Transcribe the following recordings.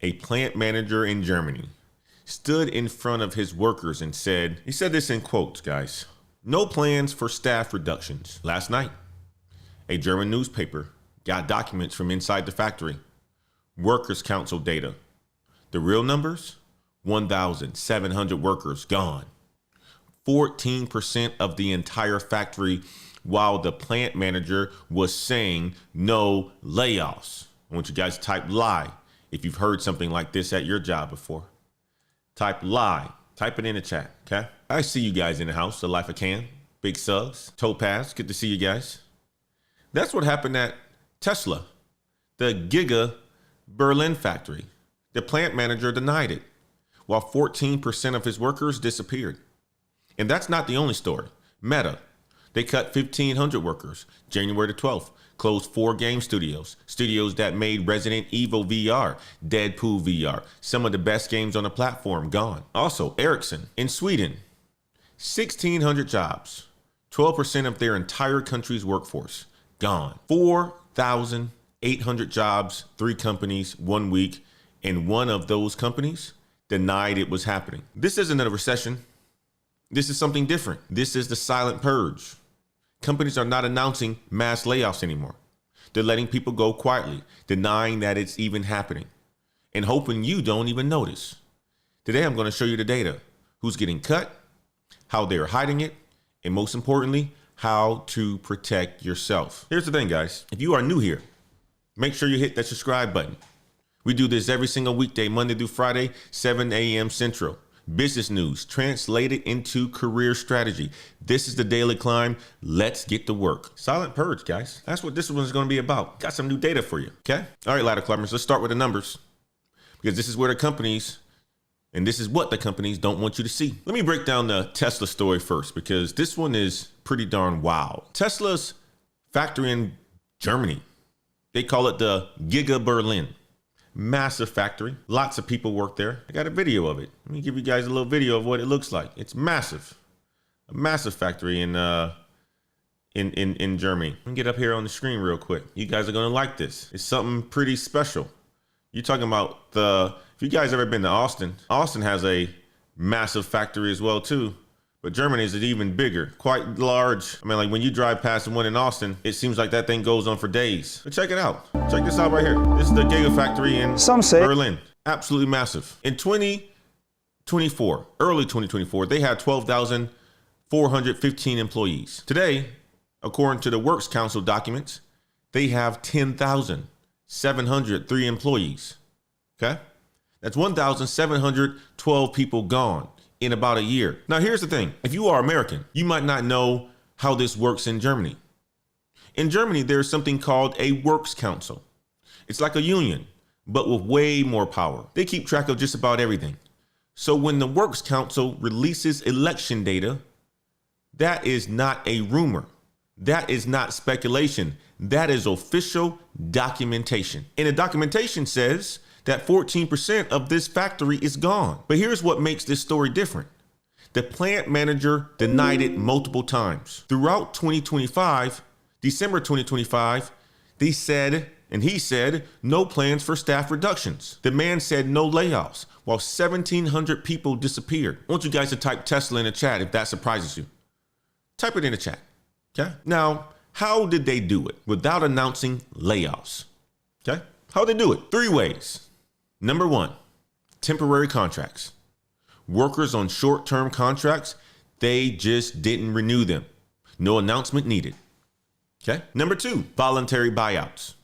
A plant manager in Germany stood in front of his workers and said, he said this in quotes, guys, "No plans for staff reductions." Last night, a German newspaper got documents from inside the factory, workers' council data. The real numbers, 1,700 workers gone. 14% of the entire factory, while the plant manager was saying no layoffs. I want you guys to type lie if you've heard something like this at your job before. Type lie, type it in the chat, okay? I see you guys in the house, the Life of Cam, Big Subs, Topaz, good to see you guys. That's what happened at Tesla, the Giga Berlin factory. The plant manager denied it, while 14% of his workers disappeared. And that's not the only story. Meta, they cut 1,500 workers. January the 12th, closed 4 game studios that made Resident Evil VR, Deadpool VR, some of the best games on the platform, gone. Also, Ericsson in Sweden, 1,600 jobs, 12% of their entire country's workforce, gone. 4,800 jobs, 3 companies, 1 week, and one of those companies denied it was happening. This isn't a recession. This is something different. This is the silent purge. Companies are not announcing mass layoffs anymore. They're letting people go quietly, denying that it's even happening, and hoping you don't even notice. Today, I'm going to show you the data, who's getting cut, how they're hiding it, and most importantly, how to protect yourself. Here's the thing, guys. If you are new here, make sure you hit that subscribe button. We do this every single weekday, Monday through Friday, 7 a.m. Central. Business news translated into career strategy. This is the Daily Climb. Let's get to work. Silent purge, guys. That's what this one's going to be about. Got some new data for you, okay? All right, ladder climbers, let's start with the numbers, because this is where the companies, and this is what the companies don't want you to see. Let me break down the Tesla story first, because this one is pretty darn wild. Tesla's factory in Germany, they call it the Giga Berlin. Massive factory. Lots of people work there. I got a video of it. Let me give you guys a little video of what it looks like. It's massive. A massive factory in Germany. Let me get up here on the screen real quick. You guys are going to like this. It's something pretty special. You're talking about if you guys ever been to Austin, Austin has a massive factory as well too. But Germany is even bigger, quite large. I mean, like when you drive past the one in Austin, it seems like that thing goes on for days. But check it out. Check this out right here. This is the Gigafactory in Berlin. Absolutely massive. In 2024, early 2024, they had 12,415 employees. Today, according to the Works Council documents, they have 10,703 employees. Okay? That's 1,712 people gone in about a year. Now, here's the thing. If you are American, you might not know how this works in Germany. In Germany, there's something called a Works Council. It's like a union, but with way more power. They keep track of just about everything. So when the Works Council releases election data, that is not a rumor. That is not speculation. That is official documentation. And the documentation says that 14% of this factory is gone. But here's what makes this story different. The plant manager denied it multiple times. Throughout 2025, December 2025, he said, no plans for staff reductions. The man said no layoffs, while 1,700 people disappeared. I want you guys to type Tesla in the chat if that surprises you. Type it in the chat, okay? Now, how did they do it without announcing layoffs? Okay, how'd they do it? 3 ways. Number 1, temporary contracts. Workers on short-term contracts, they just didn't renew them. No announcement needed. Okay. Number 2, voluntary buyouts.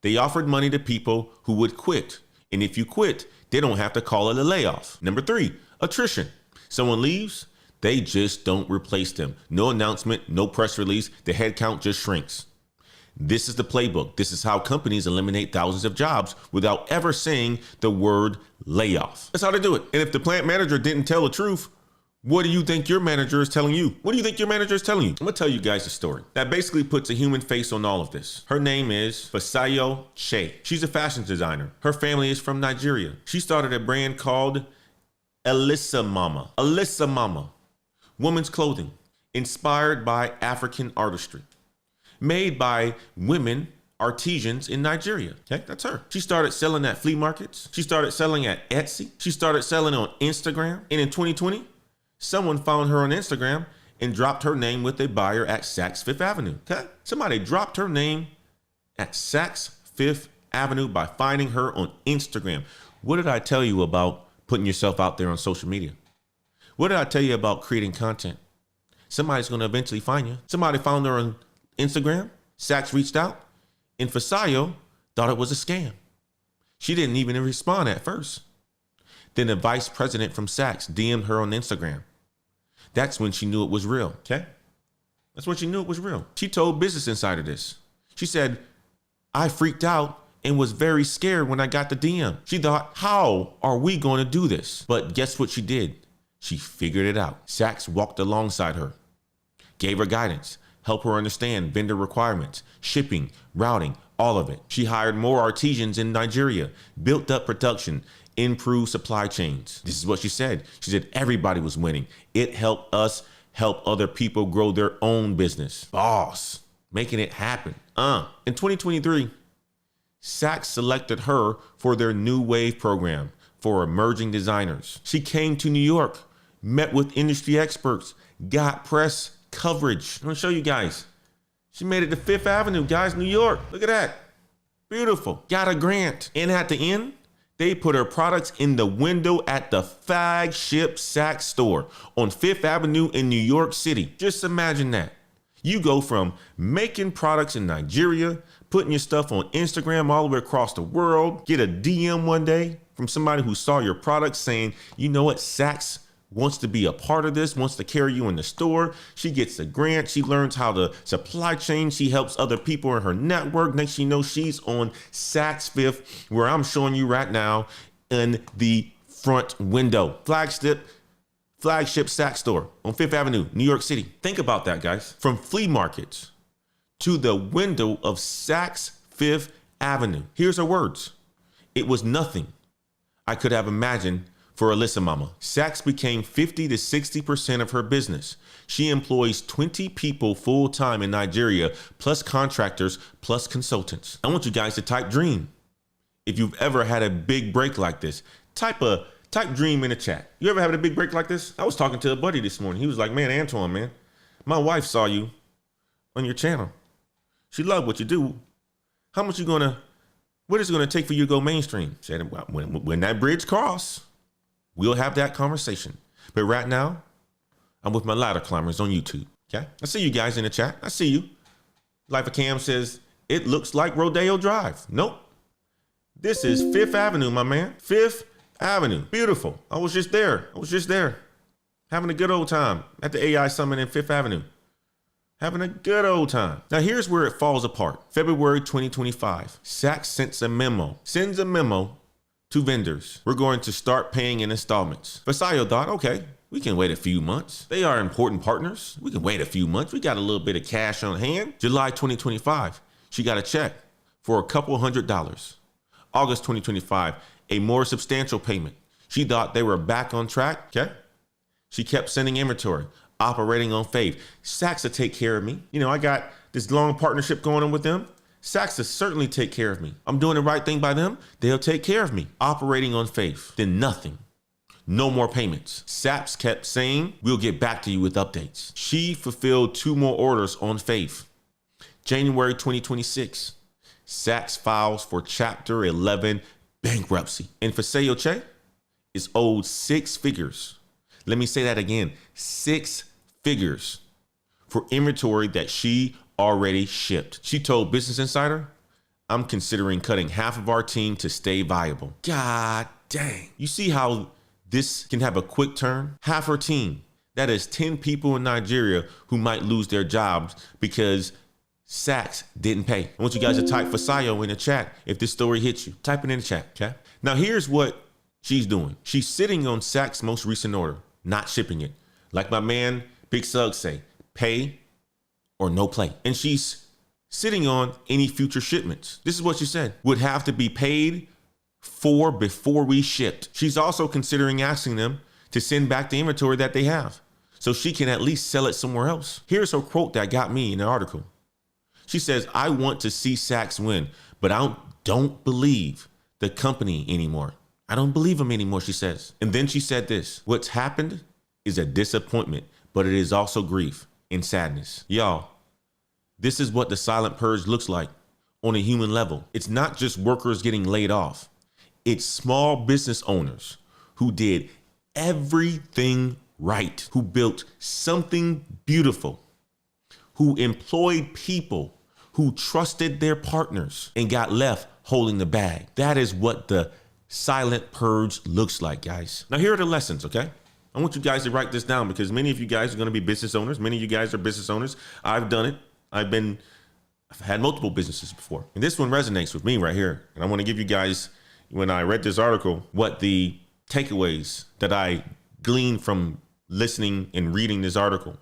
They offered money to people who would quit. And if you quit, they don't have to call it a layoff. Number 3, attrition. Someone leaves, they just don't replace them. No announcement, no press release. The headcount just shrinks. This is the playbook. This is how companies eliminate thousands of jobs without ever saying the word layoff. That's how they do it. And if the plant manager didn't tell the truth, what do you think your manager is telling you? What do you think your manager is telling you? I'm gonna tell you guys a story that basically puts a human face on all of this. Her name is Fisayo Che. She's a fashion designer. Her family is from Nigeria. She started a brand called Elisa Mama. Elisa Mama. Women's clothing inspired by African artistry. Made by women artisans in Nigeria. Okay, that's her. She started selling at flea markets. She started selling at Etsy. She started selling on Instagram. And in 2020, someone found her on Instagram and dropped her name with a buyer at Saks Fifth Avenue. Okay, somebody dropped her name at Saks Fifth Avenue by finding her on Instagram. What did I tell you about putting yourself out there on social media? What did I tell you about creating content? Somebody's going to eventually find you. Somebody found her on Instagram. Saks reached out, and Fasayo thought it was a scam. She didn't even respond at first. Then the vice president from Saks DM'd her on Instagram. That's when she knew it was real, okay? That's when she knew it was real. She told Business Insider this. She said, I freaked out and was very scared when I got the DM. She thought, how are we going to do this? But guess what she did? She figured it out. Saks walked alongside her, gave her guidance, helped her understand vendor requirements, shipping, routing, all of it. She hired more artisans in Nigeria, built up production, improved supply chains. This is what she said. She said everybody was winning. It helped us help other people grow their own business. Boss, making it happen. In 2023, Saks selected her for their New Wave program for emerging designers. She came to New York, met with industry experts, got press coverage. I'm gonna show you guys. She made it to Fifth Avenue, guys, New York. Look at that. Beautiful. Got a grant. And at the end, they put her products in the window at the flagship Saks store on Fifth Avenue in New York City. Just imagine that. You go from making products in Nigeria, putting your stuff on Instagram all the way across the world, get a DM one day from somebody who saw your products saying, you know what, Saks wants to be a part of this, wants to carry you in the store. She gets a grant. She learns how to supply chain. She helps other people in her network. Next thing you know, she's on Saks Fifth, where I'm showing you right now in the front window. Flagship Saks store on Fifth Avenue, New York City. Think about that, guys. From flea markets to the window of Saks Fifth Avenue. Here's her words. It was nothing I could have imagined for Alyssa Mama. Saks became 50 to 60% of her business. She employs 20 people full-time in Nigeria, plus contractors, plus consultants. I want you guys to type dream. If you've ever had a big break like this, type dream in the chat. You ever had a big break like this? I was talking to a buddy this morning. He was like, man, Antoine, man, my wife saw you on your channel. She loved what you do. What is it gonna take for you to go mainstream? Said, when that bridge cross, we'll have that conversation. But right now, I'm with my ladder climbers on YouTube, okay? I see you guys in the chat. I see you. Life of Cam says, it looks like Rodeo Drive. Nope. This is Fifth Avenue, my man. Fifth Avenue. Beautiful. I was just there. Having a good old time at the AI Summit in Fifth Avenue. Having a good old time. Now here's where it falls apart. February 2025, Saks sends a memo to vendors. We're going to start paying in installments. Fasayo thought, okay, we can wait a few months. They are important partners. We can wait a few months. We got a little bit of cash on hand. July 2025, she got a check for a couple $100. August 2025, a more substantial payment. She thought they were back on track, okay? She kept sending inventory, operating on faith. Saks will take care of me. You know, I got this long partnership going on with them. Saks will certainly take care of me. I'm doing the right thing by them. They'll take care of me. Operating on faith. Then nothing. No more payments. Saks kept saying, we'll get back to you with updates. She fulfilled 2 more orders on faith. January 2026, Saks files for Chapter 11 bankruptcy. And Fasayo Che is owed 6 figures. Let me say that again, 6 figures for inventory that she already shipped. She told Business Insider, I'm considering cutting half of our team to stay viable. God dang. You see how this can have a quick turn? Half her team. That is 10 people in Nigeria who might lose their jobs because Saks didn't pay. I want you guys to type Fasayo in the chat if this story hits you. Type it in the chat, okay? Now here's what she's doing. She's sitting on Saks' most recent order, not shipping it. Like my man Big Sugg say, pay or no play. And she's sitting on any future shipments. This is what she said, would have to be paid for before we shipped. She's also considering asking them to send back the inventory that they have so she can at least sell it somewhere else. Here's her quote that got me in the article. She says, I want to see Saks win, but I don't believe the company anymore. I don't believe them anymore, she says. And then she said this, what's happened is a disappointment, but it is also grief and sadness. Y'all, this is what the silent purge looks like on a human level. It's not just workers getting laid off. It's small business owners who did everything right, who built something beautiful, who employed people, who trusted their partners and got left holding the bag. That is what the silent purge looks like, guys. Now, here are the lessons, okay? I want you guys to write this down because many of you guys are going to be business owners. Many of you guys are business owners. I've done it. I've had multiple businesses before. And this one resonates with me right here. And I want to give you guys, when I read this article, what the takeaways that I gleaned from listening and reading this article.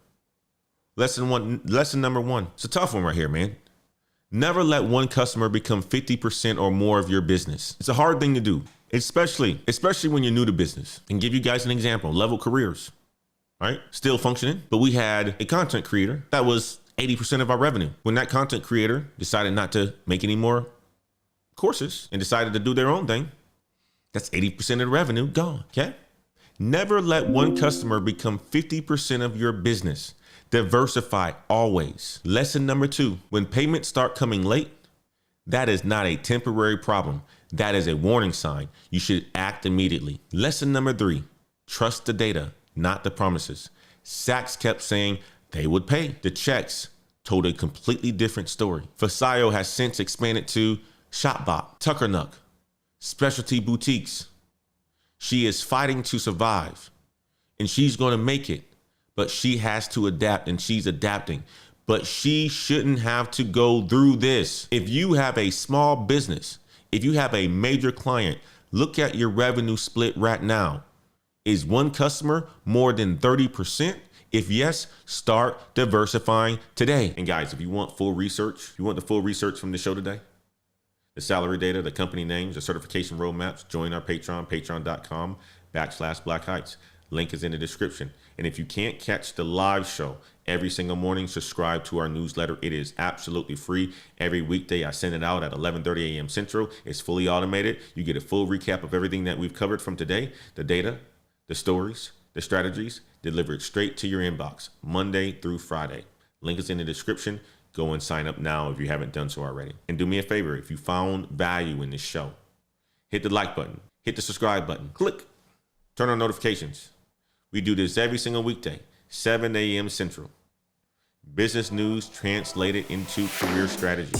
Lesson number one. It's a tough one right here, man. Never let one customer become 50% or more of your business. It's a hard thing to do, especially when you're new to business. And give you guys an example, Level Careers, right? Still functioning, but we had a content creator that was 80% of our revenue. When that content creator decided not to make any more courses and decided to do their own thing, that's 80% of the revenue gone, okay? Never let one customer become 50% of your business. Diversify always. Lesson number two, when payments start coming late, that is not a temporary problem. That is a warning sign. You should act immediately. Lesson number three, trust the data, not the promises. Saks kept saying they would pay. The checks told a completely different story. Fasayo has since expanded to Shopbop, Tuckernuck, specialty boutiques. She is fighting to survive and she's going to make it, but she has to adapt and she's adapting. But she shouldn't have to go through this. If you have a small business, if you have a major client, look at your revenue split right now. Is one customer more than 30%? If yes, start diversifying today. And guys, if you want full research, you want the full research from the show today, the salary data, the company names, the certification roadmaps, join our Patreon, patreon.com/Black Heights. Link is in the description. And if you can't catch the live show every single morning, subscribe to our newsletter. It is absolutely free. Every weekday, I send it out at 11:30 a.m. Central. It's fully automated. You get a full recap of everything that we've covered from today, the data, the stories, the strategies, delivered straight to your inbox, Monday through Friday. Link is in the description. Go and sign up now if you haven't done so already. And do me a favor, if you found value in this show, hit the like button, hit the subscribe button, click, turn on notifications. We do this every single weekday, 7 a.m. Central. Business news translated into career strategy.